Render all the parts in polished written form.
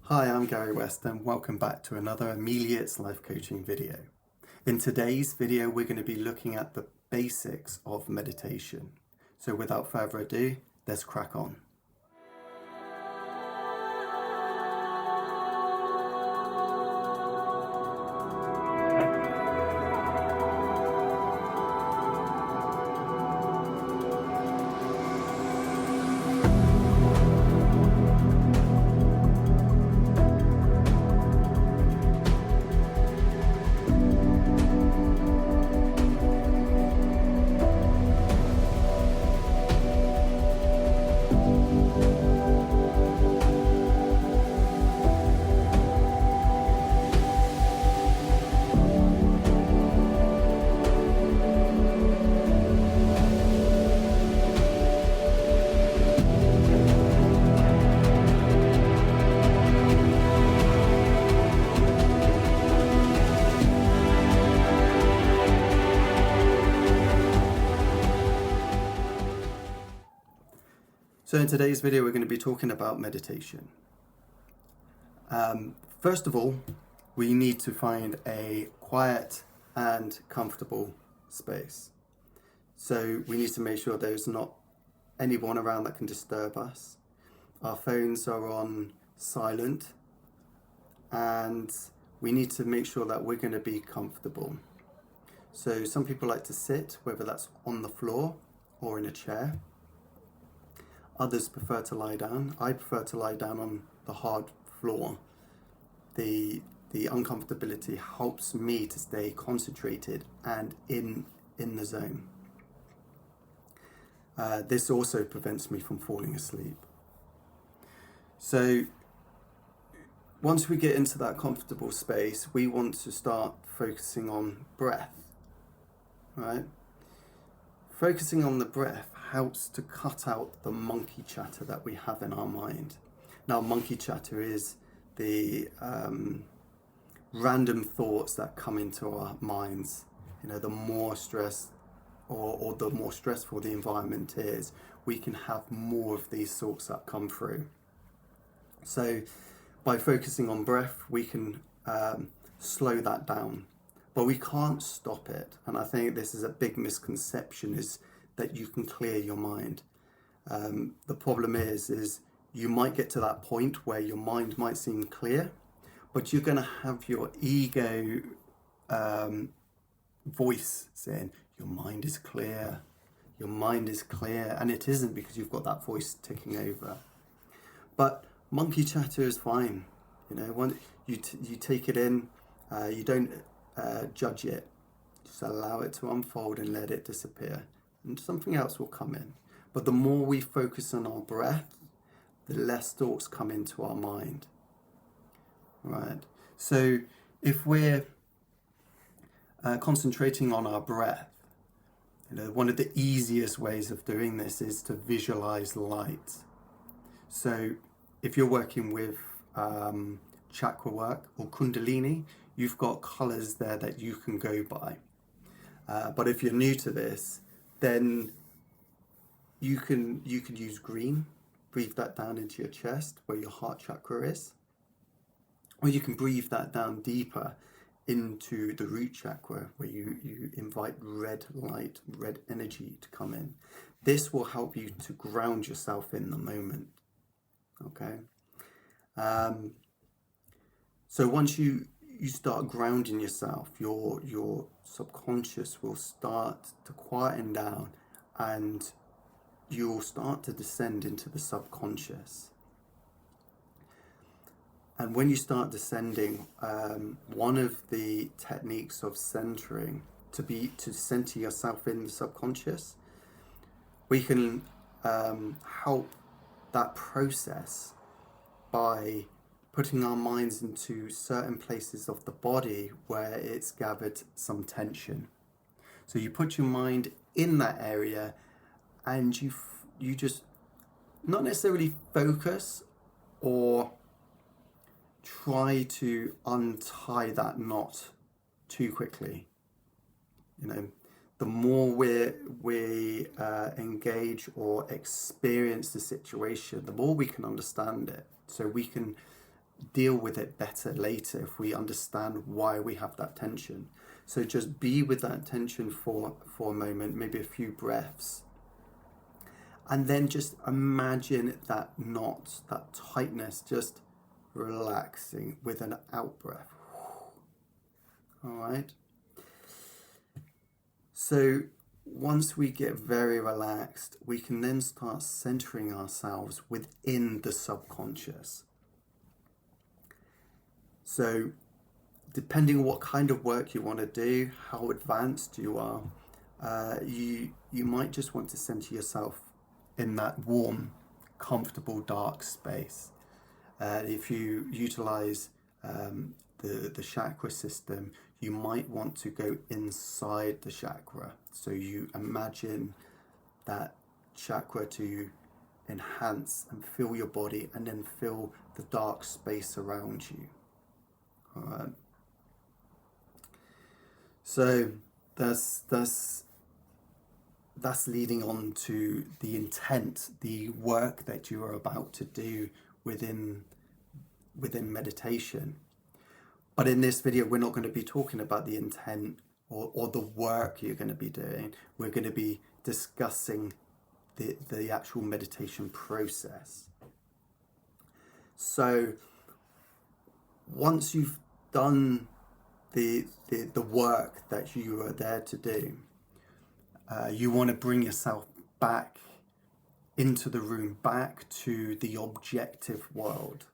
Hi, I'm Gary West and welcome back to another Ameliorates Life Coaching video. In today's video, we're going to be looking at the basics of meditation. So without further ado, let's crack on. So in today's video, we're going to be talking about meditation. First of all, we need to find a quiet and comfortable space. So we need to make sure there's not anyone around that can disturb us. Our phones are on silent, and we need to make sure that we're going to be comfortable. So some people like to sit, whether that's on the floor or in a chair. Others prefer to lie down. I prefer to lie down on the hard floor. The uncomfortability helps me to stay concentrated and in the zone. This also prevents me from falling asleep. So once we get into that comfortable space, we want to start focusing on breath, right? Focusing on the breath helps to cut out the monkey chatter that we have in our mind. Now, monkey chatter is the random thoughts that come into our minds. You know, the more stress or the more stressful the environment is, we can have more of these thoughts that come through. So by focusing on breath, we can slow that down, but we can't stop it. And I think this is a big misconception, is that you can clear your mind. The problem is you might get to that point where your mind might seem clear, but you're going to have your ego voice saying, your mind is clear, your mind is clear, and it isn't, because you've got that voice ticking over. But monkey chatter is fine. You know, when you take it in, you don't judge it, just allow it to unfold and let it disappear, and something else will come in. But the more we focus on our breath, the less thoughts come into our mind, right? So if we're concentrating on our breath, you know, one of the easiest ways of doing this is to visualize light. So if you're working with chakra work or kundalini, you've got colors there that you can go by. But if you're new to this, then you can use green. Breathe that down into your chest where your heart chakra is. Or you can breathe that down deeper into the root chakra, where you invite red light, red energy to come in. This will help you to ground yourself in the moment. Okay? So once you start grounding yourself, your subconscious will start to quieten down, and you'll start to descend into the subconscious. And when you start descending, one of the techniques of centering, to center yourself in the subconscious, we can help that process by putting our minds into certain places of the body where it's gathered some tension. So you put your mind in that area, and you just not necessarily focus or try to untie that knot too quickly. You know, the more we engage or experience the situation, the more we can understand it. So we can deal with it better later if we understand why we have that tension. So just be with that tension for a moment, maybe a few breaths. And then just imagine that knot, that tightness, just relaxing with an out breath. All right. So once we get very relaxed, we can then start centering ourselves within the subconscious. So depending on what kind of work you want to do, how advanced you are, you might just want to center yourself in that warm, comfortable, dark space. If you utilize the chakra system, you might want to go inside the chakra. So you imagine that chakra to enhance and fill your body, and then fill the dark space around you. All right. So that's leading on to the intent, the work that you are about to do within meditation. But in this video, we're not going to be talking about the intent or the work you're going to be doing. We're going to be discussing the actual meditation process. So once you've done the work that you are there to do, you want to bring yourself back into the room, back to the objective world.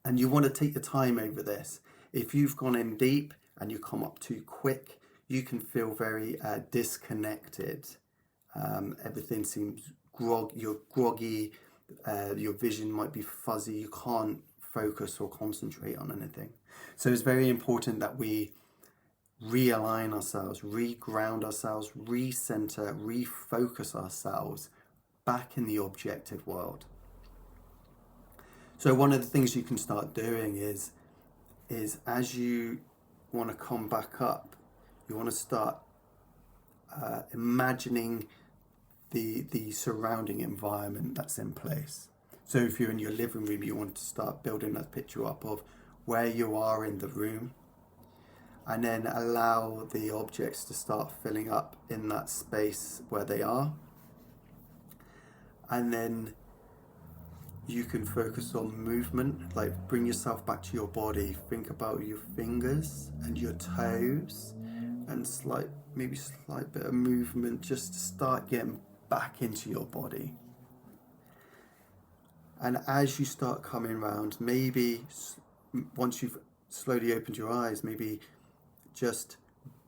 And you want to take your time over this. If you've gone in deep and you come up too quick, you can feel very disconnected. Everything seems you're groggy, your vision might be fuzzy, you can't focus or concentrate on anything. So it's very important that we realign ourselves, reground ourselves, recenter, refocus ourselves back in the objective world. So one of the things you can start doing is as you want to come back up, you want to start imagining the surrounding environment that's in place. So if you're in your living room, you want to start building that picture up of where you are in the room, and then allow the objects to start filling up in that space where they are. And then you can focus on movement, like bring yourself back to your body. Think about your fingers and your toes, and maybe slight bit of movement just to start getting back into your body. And as you start coming around, maybe once you've slowly opened your eyes, maybe just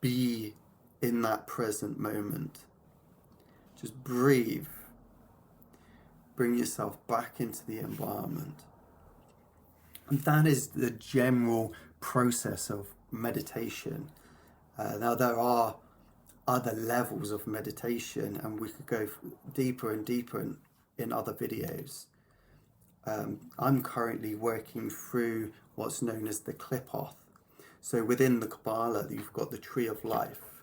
be in that present moment. Just breathe. Bring yourself back into the environment. And that is the general process of meditation. Now there are other levels of meditation, and we could go deeper and deeper in other videos. I'm currently working through what's known as the Klipoth. So within the Kabbalah, you've got the tree of life,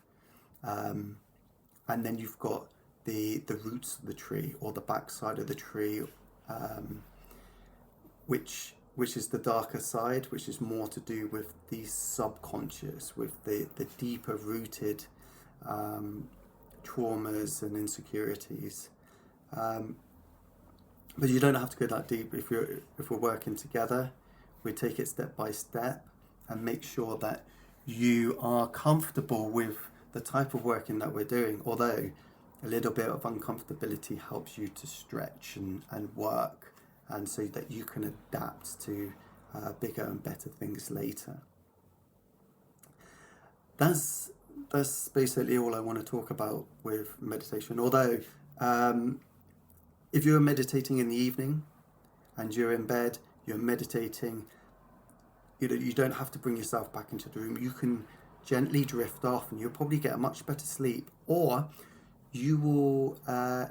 and then you've got the roots of the tree, or the backside of the tree, which is the darker side, which is more to do with the subconscious, with the deeper rooted traumas and insecurities. But you don't have to go that deep. If we're working together, we take it step by step and make sure that you are comfortable with the type of working that we're doing, although a little bit of uncomfortability helps you to stretch and work, and so that you can adapt to bigger and better things later. That's basically all I want to talk about with meditation. Although if you're meditating in the evening and you're in bed, you're meditating, you don't have to bring yourself back into the room. You can gently drift off and you'll probably get a much better sleep, or you will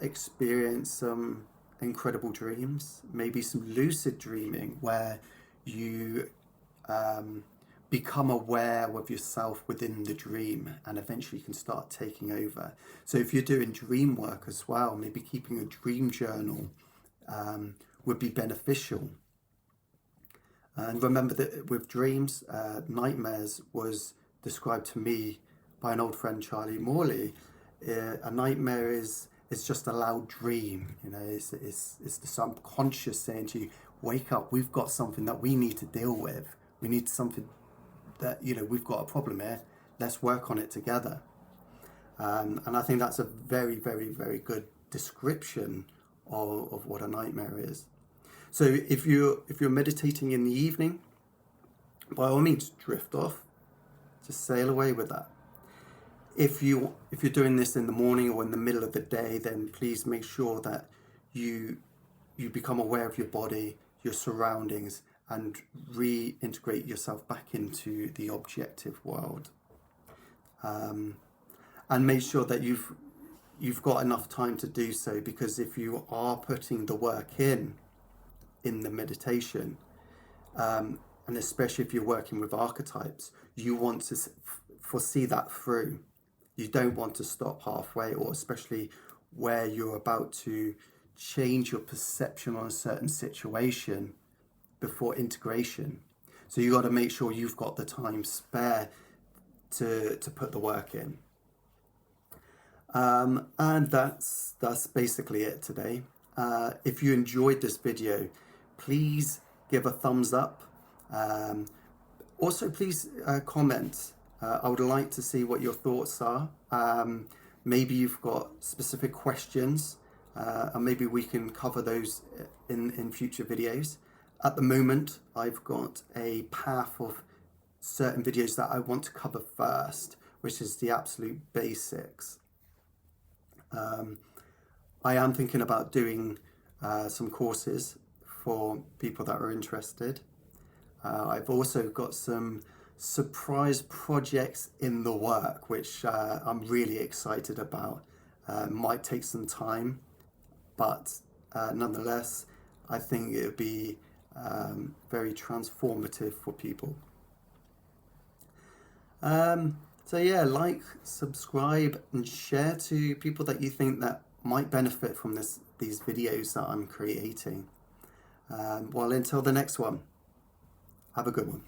experience some incredible dreams, maybe some lucid dreaming, where you become aware of yourself within the dream and eventually can start taking over. So if you're doing dream work as well, maybe keeping a dream journal would be beneficial. And remember that with dreams, nightmares was described to me by an old friend, Charlie Morley. A nightmare is just a loud dream. It's the subconscious saying to you, wake up, we've got something that we need to deal with. We need something that, we've got a problem here. Let's work on it together. And I think that's a very, very, very good description of what a nightmare is. So if you're meditating in the evening, by all means, drift off. Just sail away with that. If you're doing this in the morning or in the middle of the day, then please make sure that you become aware of your body, your surroundings, and reintegrate yourself back into the objective world. And make sure that you've got enough time to do so, because if you are putting the work in the meditation, and especially if you're working with archetypes, you want to foresee that through. You don't want to stop halfway, or especially where you're about to change your perception on a certain situation before integration. So you got to make sure you've got the time spare to put the work in. And that's basically it today. If you enjoyed this video, please give a thumbs up. Also, please comment. I would like to see what your thoughts are. Maybe you've got specific questions, and maybe we can cover those in future videos. At the moment, I've got a path of certain videos that I want to cover first, which is the absolute basics. I am thinking about doing some courses for people that are interested. I've also got some surprise projects in the work, which I'm really excited about. Might take some time, but nonetheless, I think it would be very transformative for people. So yeah, like, subscribe, and share to people that you think that might benefit from these videos that I'm creating. Well, until the next one, have a good one.